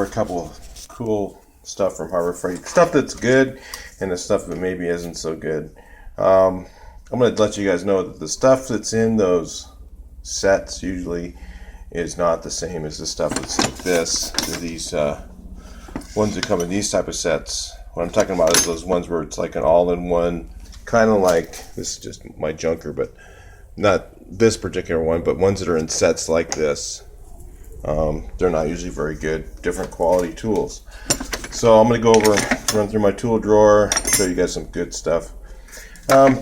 over a couple of cool stuff from Harbor Freight. Stuff that's good and the stuff that maybe isn't so good. I'm going to let you guys know that the stuff that's in those sets usually is not the same as the stuff that's like this. These ones that come in these type of sets. What I'm talking about is those ones where it's like an all-in-one, kind of like, this is just my junker, but not this particular one, but ones that are in sets like this. They're not usually very good, different quality tools. So I'm going to go over, run through my tool drawer, show you guys some good stuff.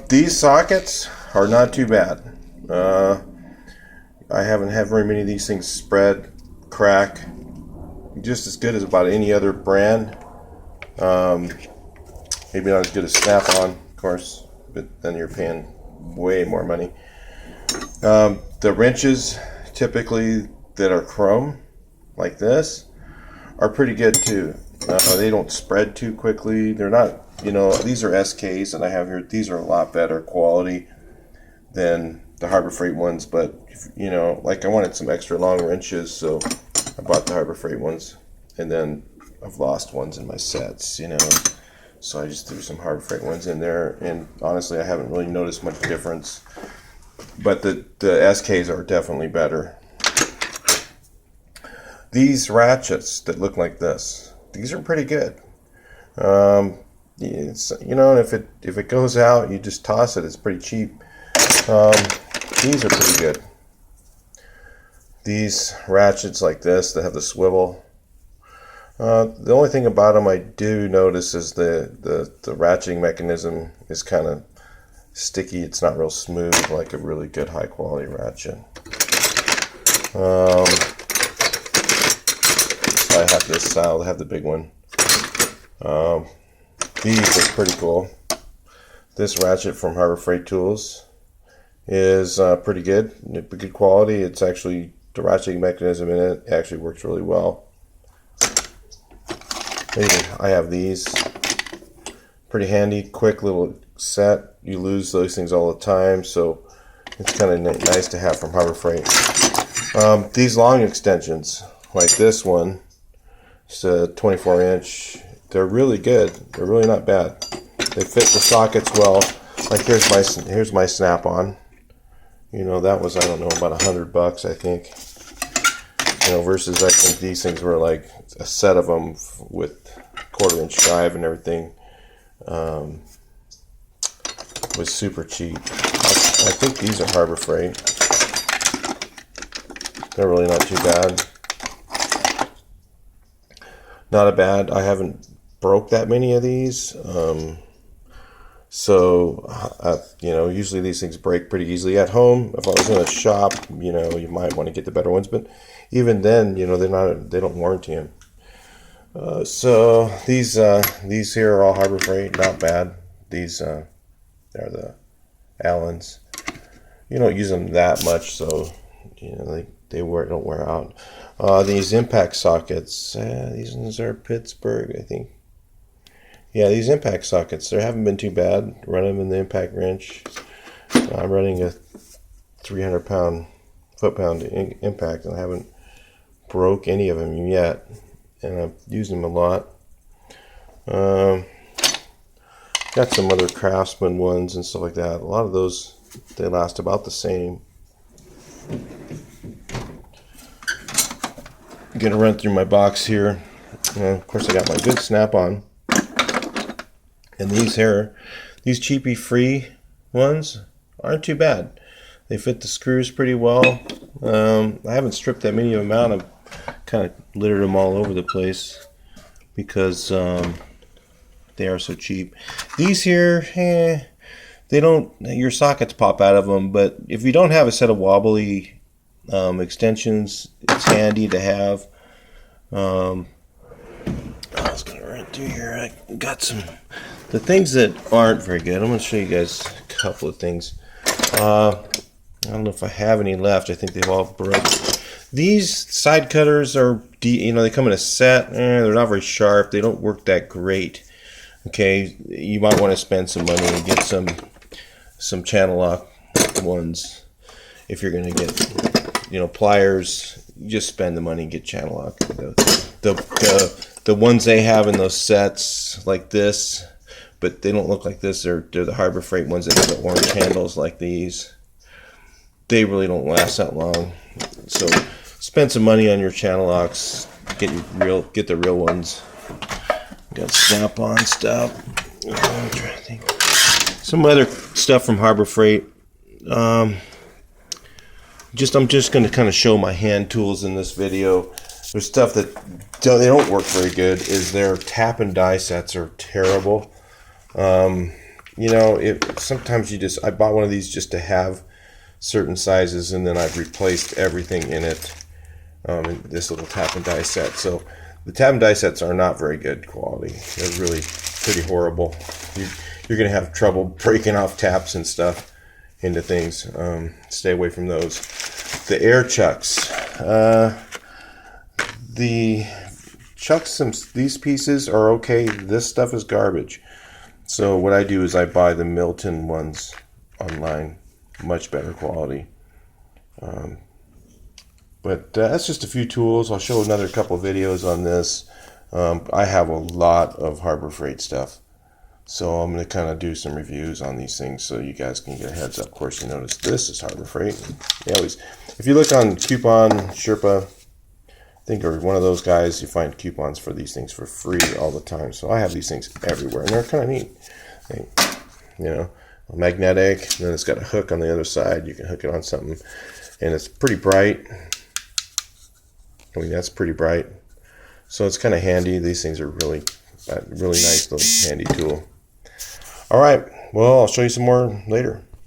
These sockets are not too bad. I haven't had very many of these things spread, crack, just as good as about any other brand. Maybe not as good as Snap-on, of course, but then you're paying way more money. The wrenches, typically that are chrome, like this, are pretty good too. They don't spread too quickly. They're not, you know, these are SKs that I have here. These are a lot better quality than the Harbor Freight ones, but you know, like I wanted some extra long wrenches, so I bought the Harbor Freight ones, and then I've lost ones in my sets, you know, so I just threw some Harbor Freight ones in there, and honestly I haven't really noticed much difference, but the SKs are definitely better. These ratchets that look like this, these are pretty good. It's, you know, if it goes out, you just toss it. It's pretty cheap. These are pretty good. These ratchets like this that have the swivel. The only thing about them I do notice is the ratcheting mechanism is kind of sticky. It's not real smooth like a really good high quality ratchet. I have this style. I have the big one. These are pretty cool. This ratchet from Harbor Freight Tools is pretty good. Good quality. It's actually, the ratcheting mechanism in it actually works really well. I have these. Pretty handy, quick little set. You lose those things all the time, so it's kind of nice to have from Harbor Freight. These long extensions, like this one, it's a 24-inch. They're really good. They're really not bad. They fit the sockets well. Like here's my Snap-on. You know, that was, I don't know, about $100, I think. You know, versus I think these things were like a set of them with 1/4-inch drive and everything. Was super cheap. I think these are Harbor Freight. They're really not too bad. Not a bad. I haven't broke that many of these. You know, usually these things break pretty easily at home. If I was in a shop, you know, you might want to get the better ones, but even then, you know, they don't warranty them. So these here are all Harbor Freight, not bad. These they're the Allens. You don't use them that much, so you know they don't wear out. These impact sockets, these ones are Pittsburgh, I think. Yeah, these impact sockets, they haven't been too bad. Run them in the impact wrench. I'm running a 300-pound, foot-pound impact, and I haven't broke any of them yet. And I've used them a lot. Got some other Craftsman ones and stuff like that. A lot of those, they last about the same. I'm gonna run through my box here. Of course, I got my good Snap-on. And these here, these cheapy free ones aren't too bad. They fit the screws pretty well. I haven't stripped that many of them out. I've kind of littered them all over the place because they are so cheap. These here, they don't, your sockets pop out of them, but if you don't have a set of wobbly extensions, it's handy to have. I was going to run through here. I got some, the things that aren't very good. I'm going to show you guys a couple of things. I don't know if I have any left. I think they've all broke. These side cutters are, you know, they come in a set. They're not very sharp. They don't work that great. Okay, you might want to spend some money and get some channel lock ones if you're going to get, you know, pliers. you just spend the money and get channel lock. The ones they have in those sets like this, but they don't look like this. They're the Harbor Freight ones that have the orange handles like these. They really don't last that long. So spend some money on your channel locks. Get the real ones. Got snap-on stuff. I'm trying to think. Some other stuff from Harbor Freight. I'm just going to kind of show my hand tools in this video. There's stuff that they don't work very good. Is their tap and die sets are terrible. You know, sometimes I bought one of these just to have certain sizes, and then I've replaced everything in it. In this little tap and die set. So the tap and die sets are not very good quality. They're really pretty horrible. You're going to have trouble breaking off taps and stuff into things. Stay away from those. The air chucks. The chucks, these pieces are okay. This stuff is garbage. So what I do is I buy the Milton ones online. Much better quality. But that's just a few tools. I'll show another couple of videos on this. I have a lot of Harbor Freight stuff. So I'm going to kind of do some reviews on these things so you guys can get a heads up. Of course, you notice this is Harbor Freight. If you look on Coupon, Sherpa, I think, or one of those guys, you find coupons for these things for free all the time. So I have these things everywhere, and they're kind of neat. You know, magnetic, and then it's got a hook on the other side. You can hook it on something, and it's pretty bright. I mean, that's pretty bright. So it's kind of handy. These things are really nice little handy tool. All right. Well, I'll show you some more later.